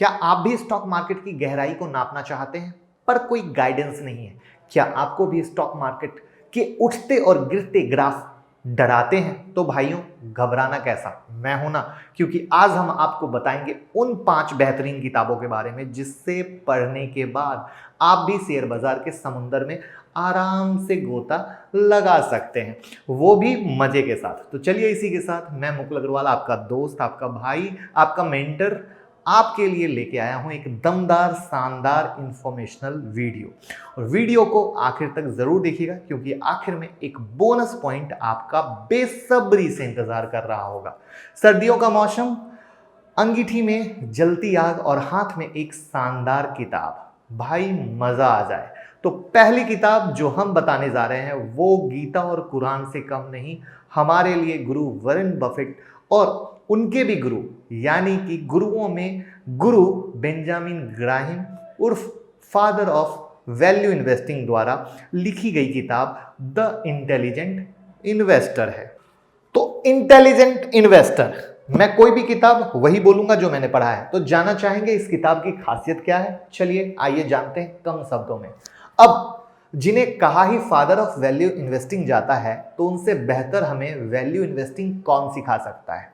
क्या आप भी स्टॉक मार्केट की गहराई को नापना चाहते हैं पर कोई गाइडेंस नहीं है? क्या आपको भी स्टॉक मार्केट के उठते और गिरते ग्राफ डराते हैं? तो भाइयों, घबराना कैसा, मैं हूं ना, क्योंकि आज हम आपको बताएंगे उन 5 बेहतरीन किताबों के बारे में जिससे पढ़ने के बाद आप भी शेयर बाजार के समुंदर में आराम से गोता लगा सकते हैं, वो भी मजे के साथ। तो चलिए, इसी के साथ मैं मुकुल अग्रवाल, आपका दोस्त, आपका भाई, आपका मेंटर, आपके लिए लेके आया हूं एक दमदार, शानदार इंफॉर्मेशनल वीडियो। और वीडियो को आखिर तक जरूर देखिएगा, क्योंकि आखिर में एक बोनस पॉइंट आपका बेसब्री से इंतजार कर रहा होगा। सर्दियों का मौसम, अंगीठी में जलती आग और हाथ में एक शानदार किताब, भाई मजा आ जाए। तो पहली किताब जो हम बताने जा रहे हैं वो गीता और कुरान से कम नहीं, हमारे लिए गुरु वॉरेन बफेट और उनके भी गुरु, यानी कि गुरुओं में गुरु बेंजामिन ग्राहिम उर्फ फादर ऑफ वैल्यू इन्वेस्टिंग द्वारा लिखी गई किताब द इंटेलिजेंट इन्वेस्टर है। तो इंटेलिजेंट इन्वेस्टर, मैं कोई भी किताब वही बोलूंगा जो मैंने पढ़ा है। तो जानना चाहेंगे इस किताब की खासियत क्या है? चलिए आइए जानते हैं कम शब्दों में। अब जिन्हें कहा ही फादर ऑफ वैल्यू इन्वेस्टिंग जाता है, तो उनसे बेहतर हमें वैल्यू इन्वेस्टिंग कौन सिखा सकता है?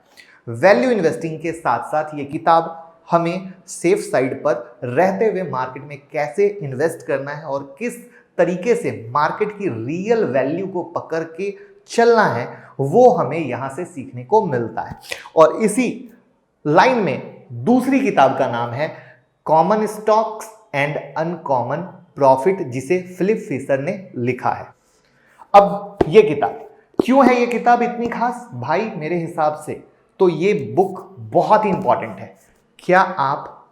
वैल्यू इन्वेस्टिंग के साथ साथ ये किताब हमें सेफ साइड पर रहते हुए मार्केट में कैसे इन्वेस्ट करना है और किस तरीके से मार्केट की रियल वैल्यू को पकड़ के चलना है, वो हमें यहां से सीखने को मिलता है। और इसी लाइन में दूसरी किताब का नाम है common stocks and uncommon profit, जिसे फिलिप फिशर ने लिखा है। अब ये किताब क्यों है, ये किताब इतनी खास? भाई मेरे हिसाब से तो ये बुक बहुत ही इंपॉर्टेंट है। क्या आप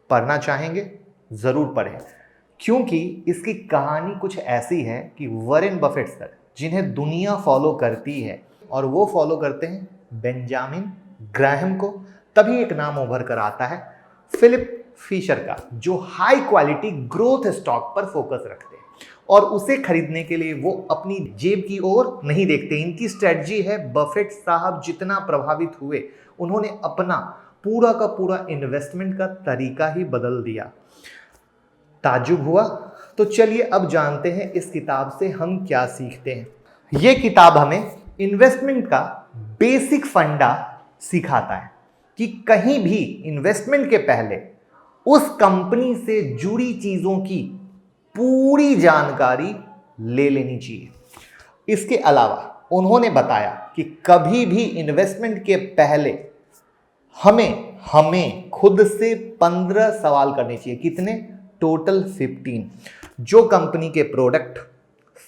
पढ़ना चाहेंगे? जरूर पढ़ें, क्योंकि इसकी कहानी कुछ ऐसी है कि वॉरेन बफेट सर, जिन्हें दुनिया फॉलो करती है और वो फॉलो करते हैं बेंजामिन ग्राहम को, तभी एक नाम उभर कर आता है फिलिप फिशर का, जो हाई क्वालिटी ग्रोथ स्टॉक पर फोकस रखते हैं और उसे खरीदने के लिए वो अपनी जेब की ओर नहीं देखते। इनकी स्ट्रेटजी है, बफेट साहब जितना प्रभावित हुए उन्होंने अपना पूरा का पूरा इन्वेस्टमेंट का तरीका ही बदल दिया। ताज्जुब हुआ? तो चलिए अब जानते हैं इस किताब से हम क्या सीखते हैं। ये किताब हमें इन्वेस्टमेंट का बेसिक फंडा सिखाता है कि कहीं भी इन्वेस्टमेंट के पहले उस कंपनी से जुड़ी चीजों की पूरी जानकारी ले लेनी चाहिए। इसके अलावा उन्होंने बताया कि कभी भी इन्वेस्टमेंट के पहले हमें खुद से 15 सवाल करने चाहिए। कितने? टोटल 15, जो कंपनी के प्रोडक्ट,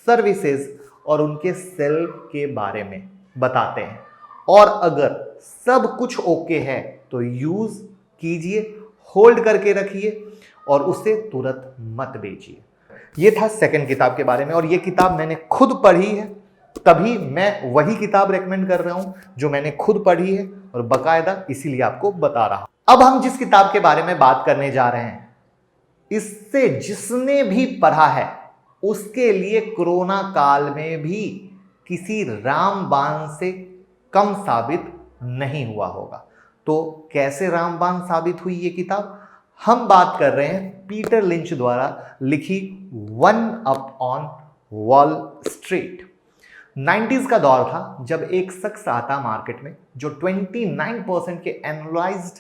सर्विसेज और उनके सेल के बारे में बताते हैं। और अगर सब कुछ ओके है तो यूज कीजिए, होल्ड करके रखिए और उसे तुरंत मत बेचिए। ये था सेकंड किताब के बारे में, और ये किताब मैंने खुद पढ़ी है, तभी मैं वही किताब रेकमेंड कर रहा हूं जो मैंने खुद पढ़ी है और बकायदा इसीलिए आपको बता रहा हूं। अब हम जिस किताब के बारे में बात करने जा रहे हैं, इससे जिसने भी पढ़ा है उसके लिए कोरोना काल में भी किसी रामबाण से कम साबित नहीं हुआ होगा। तो कैसे रामबाण साबित हुई ये किताब? हम बात कर रहे हैं पीटर लिंच द्वारा लिखी one up on wall street. 90s का दौर था जब एक शख्स आता मार्केट में जो 29% के एनुअलाइज्ड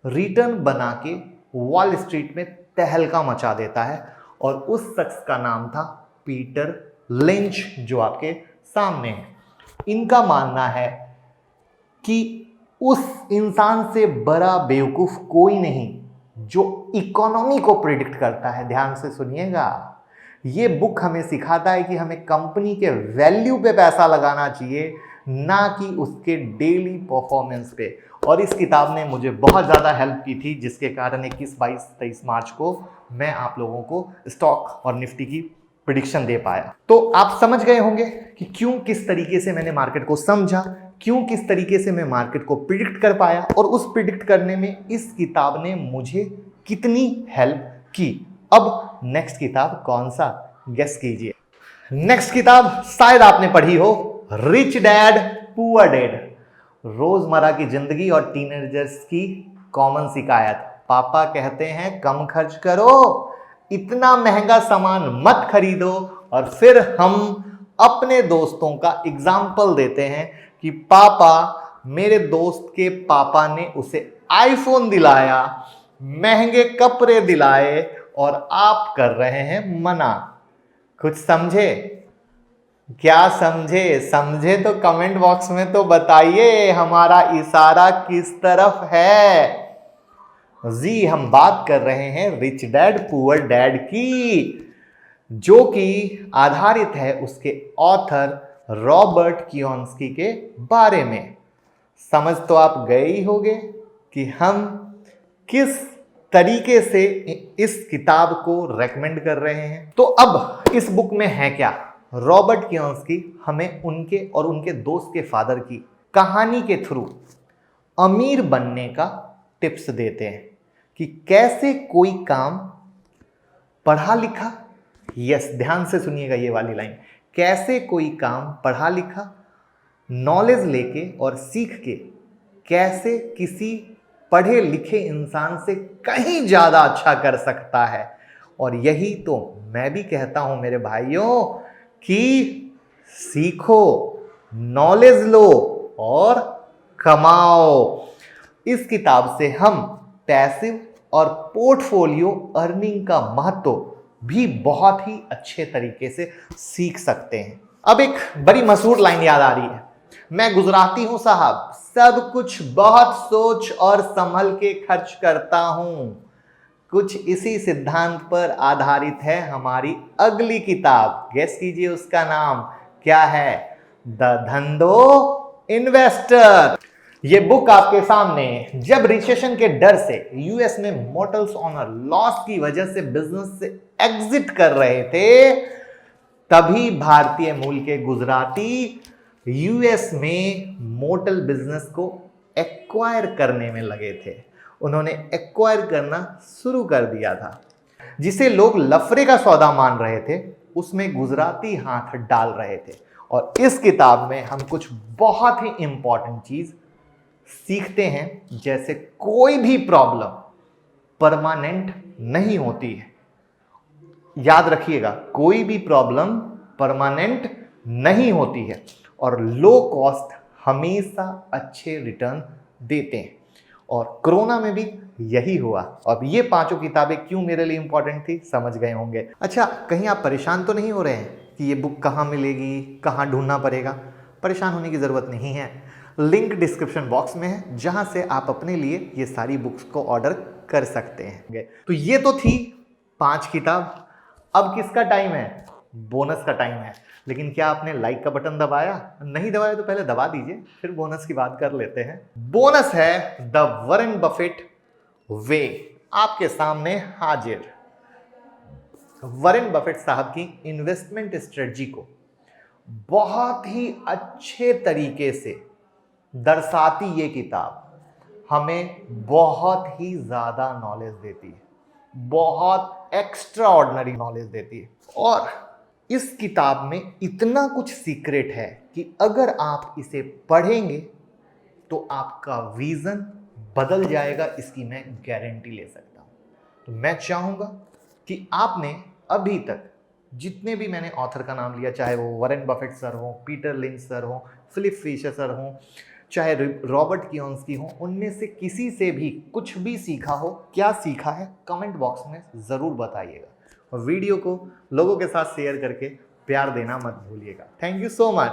रिटर्न बना के वॉल स्ट्रीट में तहलका मचा देता है, और उस शख्स का नाम था पीटर लिंच, जो आपके सामने है। इनका मानना है कि उस इंसान से बड़ा बेवकूफ कोई नहीं जो इकोनॉमी को प्रिडिक्ट करता है। ध्यान से सुनिएगा, ये बुक हमें सिखाता है कि हमें कंपनी के वैल्यू पे पैसा लगाना चाहिए, ना कि उसके डेली परफॉर्मेंस पे। और इस किताब ने मुझे बहुत ज़्यादा हेल्प की थी, जिसके कारण 21, 22, 23 मार्च को मैं आप लोगों को स्टॉक और निफ्टी की प्रिडिक्शन दे पाया। तो आप समझ गए होंगे कि क्यों, किस तरीके से मैंने मार्केट को समझा, क्यों किस तरीके से मैं मार्केट को प्रिडिक्ट कर पाया, और उस प्रिडिक्ट करने में इस किताब ने मुझे कितनी हेल्प की। अब नेक्स्ट किताब कौन सा, गेस कीजिए। नेक्स्ट किताब शायद आपने पढ़ी हो, रिच डैड पुअर डैड। रोजमर्रा की जिंदगी और टीनेजर्स की कॉमन शिकायत, पापा कहते हैं कम खर्च करो, इतना महंगा सामान मत खरीदो। और फिर हम अपने दोस्तों का एग्जाम्पल देते हैं कि पापा, मेरे दोस्त के पापा ने उसे आईफोन दिलाया, महंगे कपड़े दिलाए और आप कर रहे हैं मना। कुछ समझे? क्या समझे? समझे तो कमेंट बॉक्स में तो बताइए हमारा इशारा किस तरफ है। जी, हम बात कर रहे हैं रिच डैड पुअर डैड की, जो कि आधारित है उसके ऑथर रॉबर्ट कियोसाकी के बारे में। समझ तो आप गए ही होंगे कि हम किस तरीके से इस किताब को रेकमेंड कर रहे हैं। तो अब इस बुक में है क्या? रॉबर्ट कियोसाकी हमें उनके और उनके दोस्त के फादर की कहानी के थ्रू अमीर बनने का टिप्स देते हैं कि कैसे कोई काम पढ़ा लिखा, यस ध्यान से सुनिएगा ये वाली लाइन, कैसे कोई काम पढ़ा लिखा नॉलेज लेके और सीख के कैसे किसी पढ़े लिखे इंसान से कहीं ज्यादा अच्छा कर सकता है। और यही तो मैं भी कहता हूं मेरे भाइयों कि सीखो, नॉलेज लो और कमाओ। इस किताब से हम पैसिव और पोर्टफोलियो अर्निंग का महत्व भी बहुत ही अच्छे तरीके से सीख सकते हैं। अब एक बड़ी मशहूर लाइन याद आ रही है, मैं गुजराती हूं साहब, सब कुछ बहुत सोच और संभल के खर्च करता हूं। कुछ इसी सिद्धांत पर आधारित है हमारी अगली किताब। गेस कीजिए उसका नाम क्या है? द धंधो इन्वेस्टर। ये बुक आपके सामने, जब रिसेशन के डर से यूएस में मोटल्स ऑनर लॉस की वजह से बिजनेस से एग्जिट कर रहे थे, तभी भारतीय मूल के गुजराती यूएस में मोटल बिजनेस को एक्वायर करने में लगे थे। उन्होंने एक्वायर करना शुरू कर दिया था। जिसे लोग लफड़े का सौदा मान रहे थे, उसमें गुजराती हाथ डाल रहे थे। और इस किताब में हम कुछ बहुत ही इंपॉर्टेंट चीज सीखते हैं, जैसे कोई भी प्रॉब्लम परमानेंट नहीं होती है। याद रखिएगा, कोई भी प्रॉब्लम परमानेंट नहीं होती है और लो कॉस्ट हमेशा अच्छे रिटर्न देते हैं। और कोरोना में भी यही हुआ। अब ये पांचों किताबें क्यों मेरे लिए इंपॉर्टेंट थी समझ गए होंगे। अच्छा, कहीं आप परेशान तो नहीं हो रहे हैं कि ये बुक कहाँ मिलेगी, कहाँ ढूंढना पड़ेगा? परेशान होने की ज़रूरत नहीं है। लिंक डिस्क्रिप्शन बॉक्स में है, जहाँ से आप अपने लिए ये सारी बुक्स को ऑर्डर कर सकते हैं। तो ये तो थी 5 किताब। अब किसका टाइम है? बोनस का टाइम है। लेकिन क्या आपने लाइक का बटन दबाया? नहीं दबाया तो पहले दबा दीजिए, फिर बोनस की बात कर लेते हैं। बोनस है द वॉरेन बफेट वे, आपके सामने हाजिर। वॉरेन बफेट साहब की इन्वेस्टमेंट स्ट्रेटजी को बहुत ही अच्छे तरीके से दर्शाती ये किताब हमें बहुत ही ज्यादा नॉलेज देती है, बहुत एक्स्ट्रा ऑर्डिनरी नॉलेज देती है। और इस किताब में इतना कुछ सीक्रेट है कि अगर आप इसे पढ़ेंगे तो आपका विजन बदल जाएगा, इसकी मैं गारंटी ले सकता हूं। तो मैं चाहूंगा कि आपने अभी तक जितने भी मैंने ऑथर का नाम लिया, चाहे वो वॉरेन बफेट सर हो, पीटर लिंच सर हो, फिलिप फिशर सर हो, चाहे रॉबर्ट कियोसाकी हो, उनमें से किसी से भी कुछ भी सीखा हो, क्या सीखा है कमेंट बॉक्स में ज़रूर बताइएगा। और वीडियो को लोगों के साथ शेयर करके प्यार देना मत भूलिएगा। Thank you so much.